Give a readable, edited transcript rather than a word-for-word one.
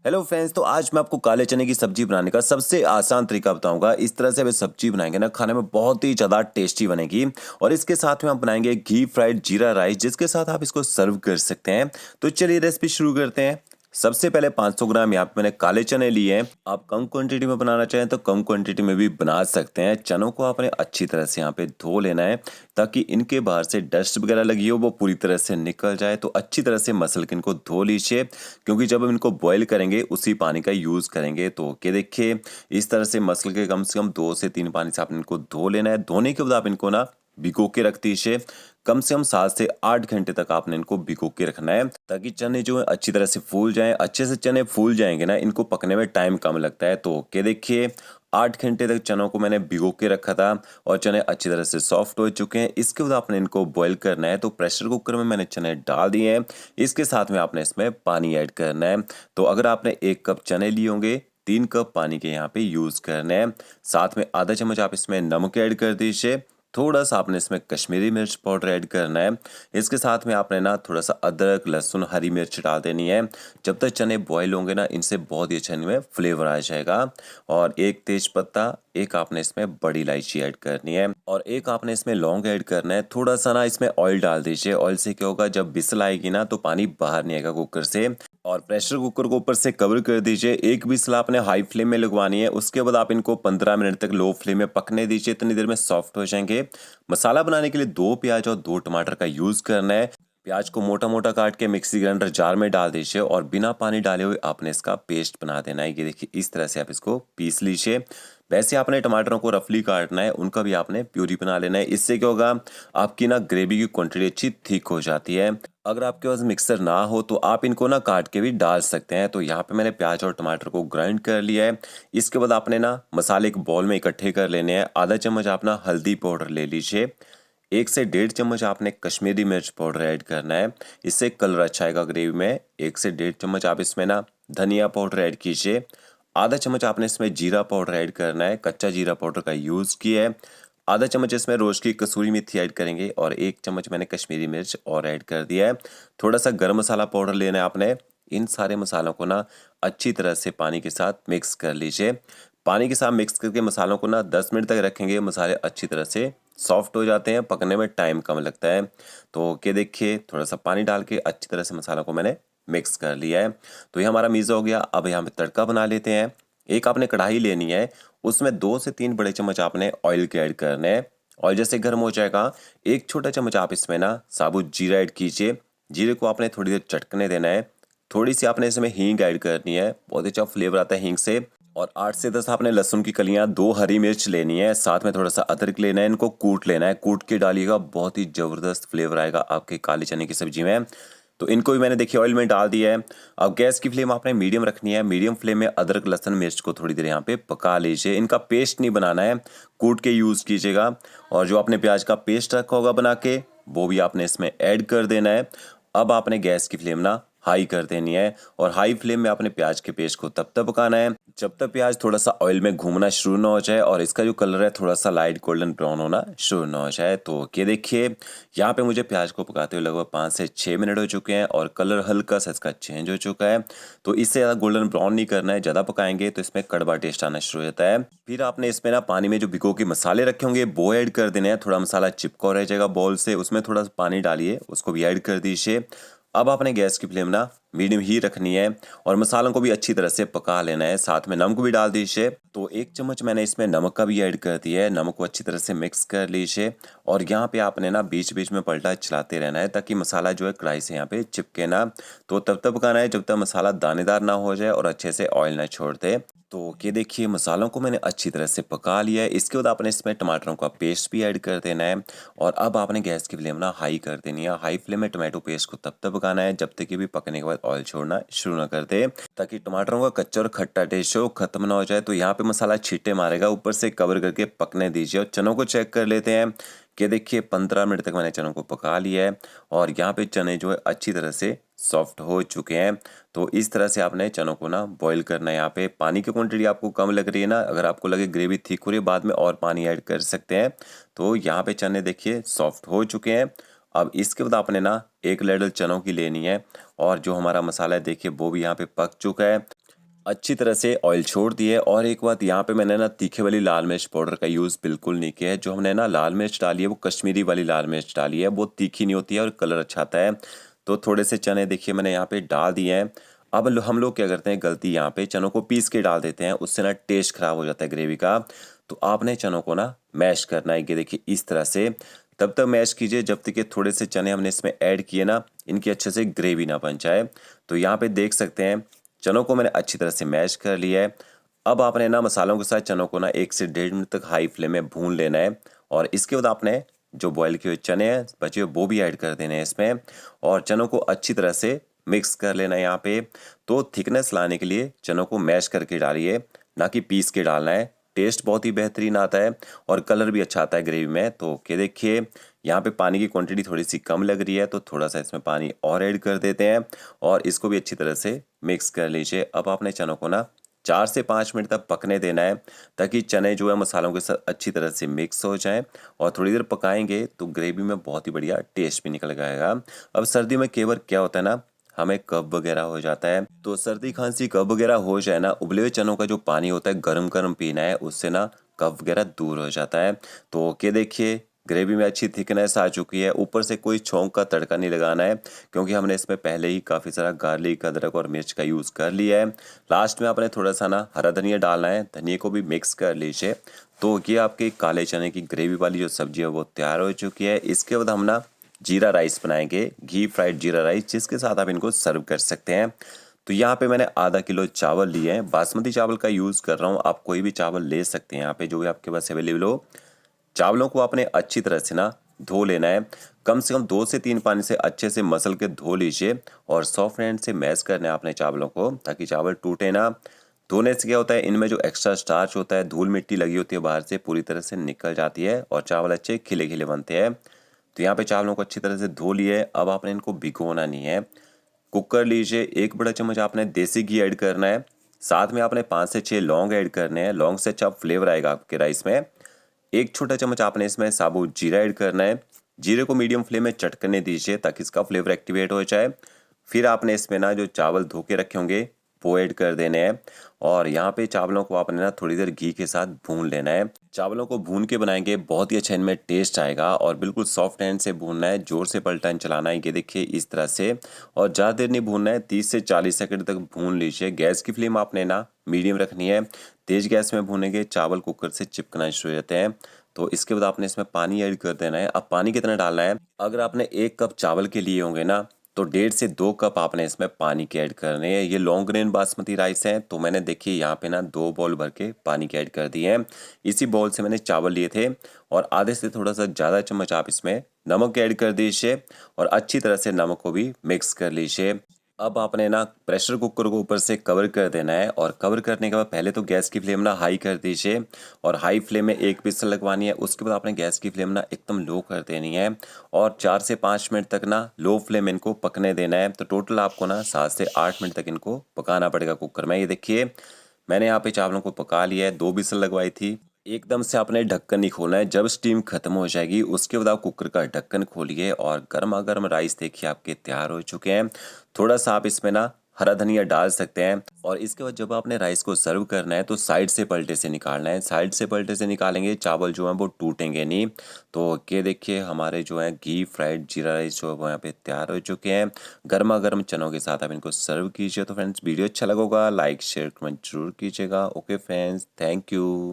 Hello friends, तो आज मैं आपको काले चने की सब्जी बनाने का सबसे आसान तरीका बताऊंगा। इस तरह से आप सब्जी बनाएंगे ना, खाने में बहुत ही ज़्यादा टेस्टी बनेगी। और इसके साथ में आप बनाएंगे घी फ्राइड जीरा राइस, जिसके साथ आप इसको सर्व कर सकते हैं। तो चलिए रेसिपी शुरू करते हैं। सबसे पहले 500 ग्राम यहाँ पे मैंने काले चने लिए हैं। आप कम क्वांटिटी में बनाना चाहें तो कम क्वांटिटी में भी बना सकते हैं। चनों को आपने अच्छी तरह से यहाँ पे धो लेना है, ताकि इनके बाहर से डस्ट वगैरह लगी हो वो पूरी तरह से निकल जाए। तो अच्छी तरह से मसल के इनको धो लीजिए, क्योंकि जब हम इनको बॉईल करेंगे उसी पानी का यूज़ करेंगे। तो क्या देखिए, इस तरह से मसल के कम से कम 2 से 3 पानी से आपने इनको धो लेना है। धोने के बाद आप इनको ना भिगो के रख दीजिए। कम से कम 7 से 8 घंटे तक आपने इनको भिगो के रखना है, ताकि चने जो है अच्छी तरह से फूल जाएं। अच्छे से चने फूल जाएंगे ना, इनको पकने में टाइम कम लगता है। तो क्या देखिए, 8 घंटे तक चनों को मैंने भिगो के रखा था और चने अच्छी तरह से सॉफ्ट हो चुके हैं। इसके बाद आपने इनको बॉईल करना है। तो प्रेशर कुकर में मैंने चने डाल दिए हैं। इसके साथ में आपने इसमें पानी ऐड करना है। तो अगर आपने 1 कप चने लिए होंगे, 3 कप पानी के यहाँ पे यूज़ करने हैं। साथ में आधा चम्मच आप इसमें नमक ऐड कर दीजिए। थोड़ा सा आपने इसमें कश्मीरी मिर्च पाउडर ऐड करना है। इसके साथ में आपने ना थोड़ा सा अदरक लहसुन हरी मिर्च डाल देनी है। जब तक चने बॉईल होंगे ना, इनसे बहुत ही अच्छा इनमें फ्लेवर आ जाएगा। और 1 तेज पत्ता, एक आपने इसमें बड़ी इलायची ऐड करनी है और एक आपने इसमें लौंग ऐड करना है। थोड़ा सा ना इसमें ऑयल डाल दीजिए। ऑयल से क्या होगा, जब विसल आएगी ना तो पानी बाहर नहीं आएगा कुकर से। और प्रेशर कुकर को ऊपर से कवर कर दीजिए। एक विसल आपने हाई फ्लेम में लगवानी है। उसके बाद आप इनको 15 मिनट तक लो फ्लेम में पकने दीजिए। इतनी देर में सॉफ्ट हो जाएंगे। मसाला बनाने के लिए 2 प्याज और 2 टमाटर का यूज करना है। प्याज को मोटा मोटा काट के मिक्सी ग्राइंडर जार में डाल दीजिए और बिना पानी डाले हुए आपने इसका पेस्ट बना देना है। ये देखिए, इस तरह से आप इसको पीस लीजिए। वैसे आपने टमाटरों को रफली काटना है, उनका भी आपने प्यूरी बना लेना है। इससे क्या होगा, आपकी ना ग्रेवी की क्वांटिटी अच्छी थिक हो जाती है। अगर आपके पास मिक्सर ना हो तो आप इनको ना काट के भी डाल सकते हैं। तो यहाँ पे मैंने प्याज और टमाटर को ग्राइंड कर लिया है। इसके बाद आपने ना मसाले एक बॉल में इकट्ठे कर लेने हैं। आधा चम्मच आप ना हल्दी पाउडर ले लीजिए। 1 से 1.5 चम्मच आपने कश्मीरी मिर्च पाउडर ऐड करना है। इससे कलर अच्छा आएगा ग्रेवी में। 1 से 1.5 चम्मच आप इसमें ना धनिया पाउडर ऐड कीजिए। आधा चम्मच आपने इसमें जीरा पाउडर ऐड करना है। कच्चा जीरा पाउडर का यूज़ किया है। आधा चम्मच इसमें रोज की कसूरी मेथी ऐड करेंगे और 1 चम्मच मैंने कश्मीरी मिर्च और ऐड कर दिया है। थोड़ा सा गरम मसाला पाउडर लेना है आपने। इन सारे मसालों को ना अच्छी तरह से पानी के साथ मिक्स कर लीजिए। पानी के साथ मिक्स करके मसालों को ना 10 मिनट तक रखेंगे। मसाले अच्छी तरह से सॉफ्ट हो जाते हैं, पकने में टाइम कम लगता है। तो क्या देखिए, थोड़ा सा पानी डाल के अच्छी तरह से मसालों को मैंने मिक्स कर लिया है। तो ये हमारा मीज़ा हो गया। अब यहाँ पे तड़का बना लेते हैं। एक आपने कढ़ाई लेनी है। उसमें 2 से 3 बड़े चम्मच आपने ऑयल के ऐड करने हैं। ऑयल जैसे गर्म हो जाएगा, 1 छोटा चम्मच आप इसमें ना साबुत जीरा ऐड कीजिए। जीरे को आपने थोड़ी देर चटकने देना है। थोड़ी सी आपने इसमें हींग ऐड करनी है, बहुत अच्छा फ्लेवर आता है हींग से। और 8 से 10 आपने लहसुन की कलियां, 2 हरी मिर्च लेनी है। साथ में थोड़ा सा अदरक लेना है। इनको कूट लेना है। कूट के डालिएगा, बहुत ही ज़बरदस्त फ्लेवर आएगा आपके काले चने की सब्जी में। तो इनको भी मैंने देखिए ऑयल में डाल दिया है। अब गैस की फ्लेम आपने मीडियम रखनी है। मीडियम फ्लेम में अदरक लहसुन मिर्च को थोड़ी देर यहाँ पे पका लीजिए। इनका पेस्ट नहीं बनाना है, कूट के यूज़ कीजिएगा। और जो आपने प्याज का पेस्ट रखा होगा बना के, वो भी आपने इसमें ऐड कर देना है। अब आपने गैस की फ्लेम ना हाई कर देनी है और हाई फ्लेम में आपने प्याज के पेस्ट को तब तक पकाना है जब तक प्याज थोड़ा सा ऑयल में घूमना शुरू ना हो जाए और इसका जो कलर है थोड़ा सा लाइट गोल्डन ब्राउन होना शुरू ना हो जाए। तो ये देखिए, यहाँ पे मुझे प्याज को पकाते हुए लगभग 5 से 6 मिनट हो चुके हैं और कलर हल्का सा इसका चेंज हो चुका है। तो इससे ज़्यादा गोल्डन ब्राउन नहीं करना है। ज़्यादा पकाएंगे तो इसमें कड़वा टेस्ट आना शुरू हो जाता है। फिर आपने इसमें ना पानी में जो भिगो के मसाले रखे होंगे वो ऐड कर देने हैं। थोड़ा मसाला चिपका रह जाएगा बॉल से, उसमें थोड़ा सा पानी डालिए, उसको भी ऐड कर दीजिए। अब आपने गैस की फ्लेम ना मीडियम ही रखनी है और मसालों को भी अच्छी तरह से पका लेना है। साथ में नमक भी डाल दीजिए। तो 1 चम्मच मैंने इसमें नमक का भी ऐड कर दिया है। नमक को अच्छी तरह से मिक्स कर लीजिए और यहाँ पे आपने ना बीच बीच में पलटा चलाते रहना है, ताकि मसाला जो है कढ़ाई से यहाँ पे चिपके ना। तो तब तक पकाना है जब तक मसाला दानेदार ना हो जाए और अच्छे से ऑयल ना छोड़ दे। तो ये देखिए, मसालों को मैंने अच्छी तरह से पका लिया है। इसके बाद आपने इसमें टमाटरों का पेस्ट भी ऐड कर देना है और अब आपने गैस की फ्लेम ना हाई कर देनी है। हाई फ्लेम में टमाटो पेस्ट को तब तक पकाना है जब तक कि भी पकने के बाद ऑयल छोड़ना शुरू ना कर दे, ताकि टमाटरों का कच्चा और खट्टा टेस्ट हो खत्म ना हो जाए। तो यहाँ पे मसाला छींटे मारेगा, ऊपर से कवर करके पकने दीजिए। और चनों को चेक कर लेते हैं कि देखिए 15 मिनट तक मैंने चनों को पका लिया है और यहाँ पे चने जो है अच्छी तरह से सॉफ्ट हो चुके हैं। तो इस तरह से आपने चनों को ना बॉईल करना है। यहाँ पे पानी की क्वांटिटी आपको कम लग रही है ना, अगर आपको लगे ग्रेवी थिक हो रही है, बाद में और पानी ऐड कर सकते हैं। तो यहाँ पे चने देखिए सॉफ्ट हो चुके हैं। अब इसके बाद आपने ना 1 लेडल चनों की लेनी है और जो हमारा मसाला है देखिए वो भी यहाँ पे पक चुका है। अच्छी तरह से ऑयल छोड़ दिए। और एक बात यहाँ पे मैंने ना तीखे वाली लाल मिर्च पाउडर का यूज़ बिल्कुल नहीं किया है। जो हमने ना लाल मिर्च डाली है वो कश्मीरी वाली लाल मिर्च डाली है, वो तीखी नहीं होती है और कलर अच्छा आता है। तो थोड़े से चने देखिए मैंने यहाँ पे डाल दिए हैं। अब हम लोग क्या करते हैं गलती, यहाँ पे चनों को पीस के डाल देते हैं, उससे ना टेस्ट खराब हो जाता है ग्रेवी का। तो आपने चनों को ना मैश करना है, ये देखिए इस तरह से। तब तक मैश कीजिए जब तक कि थोड़े से चने हमने इसमें ऐड किए ना, इनकी अच्छे से ग्रेवी ना बन जाए। तो यहाँ पे देख सकते हैं चनों को मैंने अच्छी तरह से मैश कर लिया है। अब आपने ना मसालों के साथ चनों को ना 1 से 1.5 मिनट तक हाई फ्लेम में भून लेना है। और इसके बाद आपने जो बॉयल किए हुए चने हैं बचे हुए वो भी ऐड कर देने हैं इसमें, और चनों को अच्छी तरह से मिक्स कर लेना है यहाँ पे। तो थिकनेस लाने के लिए चनों को मैश करके डालिए, ना कि पीस के डालना है। टेस्ट बहुत ही बेहतरीन आता है और कलर भी अच्छा आता है ग्रेवी में। तो क्या देखिए यहाँ पे पानी की क्वांटिटी थोड़ी सी कम लग रही है, तो थोड़ा सा इसमें पानी और ऐड कर देते हैं और इसको भी अच्छी तरह से मिक्स कर लीजिए। अब आपने चनों को ना 4 से 5 मिनट तक पकने देना है, ताकि चने जो है मसालों के साथ अच्छी तरह से मिक्स हो जाएं। और थोड़ी देर पकाएंगे तो ग्रेवी में बहुत ही बढ़िया टेस्ट भी निकल जाएगा। अब सर्दी में केवल क्या होता है ना, हमें कफ वगैरह हो जाता है। तो सर्दी खांसी कफ वगैरह हो जाए ना, उबले हुए चनों का जो पानी होता है गरम गरम पीना है, उससे ना कफ वगैरह दूर हो जाता है। तो क्या देखिए ग्रेवी में अच्छी थिकनेस आ चुकी है। ऊपर से कोई छौंक का तड़का नहीं लगाना है, क्योंकि हमने इसमें पहले ही काफ़ी सारा गार्लिक, अदरक और मिर्च का यूज़ कर लिया है। लास्ट में आपने थोड़ा सा ना हरा धनिया डालना है, धनिया को भी मिक्स कर लीजिए। तो ये आपके काले चने की ग्रेवी वाली जो सब्जी है वो तैयार हो चुकी है। इसके बाद हम ना जीरा राइस बनाएंगे, घी फ्राइड जीरा राइस, जिसके साथ आप इनको सर्व कर सकते हैं। तो यहाँ पे मैंने आधा किलो चावल लिए हैं, बासमती चावल का यूज़ कर रहा हूँ। आप कोई भी चावल ले सकते हैं यहाँ पे, जो भी आपके पास अवेलेबल हो। चावलों को आपने अच्छी तरह से ना धो लेना है। कम से कम 2 से 3 पानी से अच्छे से मसल के धो लीजिए और सॉफ्ट हैंड से मैश करना है आपने चावलों को, ताकि चावल टूटे ना। धोने से क्या होता है, इनमें जो एक्स्ट्रा स्टार्च होता है, धूल मिट्टी लगी होती है बाहर से, पूरी तरह से निकल जाती है और चावल अच्छे खिले खिले बनते हैं। तो यहाँ पे चावलों को अच्छी तरह से धो लिए। अब आपने इनको भिगोना नहीं है। कुकर लीजिए, 1 बड़ा चम्मच आपने देसी घी ऐड करना है। साथ में आपने 5 से 6 लौंग ऐड करने हैं, लौंग से अच्छा फ्लेवर आएगा आपके राइस में। 1 छोटा चम्मच आपने इसमें साबुत जीरा ऐड करना है। जीरे को मीडियम फ्लेम में चटकने दीजिए, ताकि इसका फ्लेवर एक्टिवेट हो जाए। फिर आपने इसमें ना जो चावल धो के रखे होंगे वो ऐड कर देने हैं। और यहाँ पे चावलों को आपने ना थोड़ी देर घी के साथ भून लेना है। चावलों को भून के बनाएंगे, बहुत ही अच्छा इनमें टेस्ट आएगा। और बिल्कुल सॉफ्ट हैंड से भूनना है, जोर से पलटन चलाना है, ये देखिए इस तरह से। और ज़्यादा देर नहीं भूनना है, 30 से 40 सेकंड तक भून लीजिए। गैस की फ्लेम आपने ना मीडियम रखनी है। तेज गैस में भूनेंगे चावल कुकर से चिपकना शुरू हो जाते हैं। तो इसके बाद आपने इसमें पानी ऐड कर देना है। अब पानी कितना डालना है, अगर आपने 1 कप चावल के लिए होंगे ना, तो 1.5 से 2 कप आपने इसमें पानी के ऐड करने हैं। ये लॉन्ग ग्रेन बासमती राइस है, तो मैंने देखिए यहाँ पे ना 2 बाउल भर के पानी के ऐड कर दिए हैं। इसी बाउल से मैंने चावल लिए थे। और आधे से थोड़ा सा ज़्यादा चम्मच आप इसमें नमक ऐड कर दीजिए और अच्छी तरह से नमक को भी मिक्स कर लीजिए। अब आपने ना प्रेशर कुकर को ऊपर से कवर कर देना है। और कवर करने के बाद पहले तो गैस की फ्लेम ना हाई कर दीजिए और हाई फ्लेम में 1 विसल लगवानी है। उसके बाद आपने गैस की फ्लेम ना एकदम लो कर देनी है और 4 से 5 मिनट तक ना लो फ्लेम इनको पकने देना है। तो टोटल आपको ना 7 से 8 मिनट तक इनको पकाना पड़ेगा कुकर में। ये देखिए मैंने यहाँ पे चावलों को पका लिया है, 2 विसल लगवाई थी। एकदम से आपने ढक्कन नहीं खोलना है। जब स्टीम खत्म हो जाएगी उसके बाद आप कुकर का ढक्कन खोलिए और गर्मा गर्म राइस देखिए आपके तैयार हो चुके हैं। थोड़ा सा आप इसमें ना हरा धनिया डाल सकते हैं। और इसके बाद जब आपने राइस को सर्व करना है तो साइड से पलटे से निकालना है। साइड से पलटे से निकालेंगे चावल जो हैं वो टूटेंगे नहीं। तो ये देखिए हमारे जो है घी फ्राइड जीरा राइस जो है वो यहाँ पे तैयार हो चुके हैं। गर्मा गर्म चनों के साथ आप इनको सर्व कीजिए। तो फ्रेंड्स वीडियो अच्छा लगा होगा लाइक शेयर कमेंट जरूर कीजिएगा। Okay friends, thank you.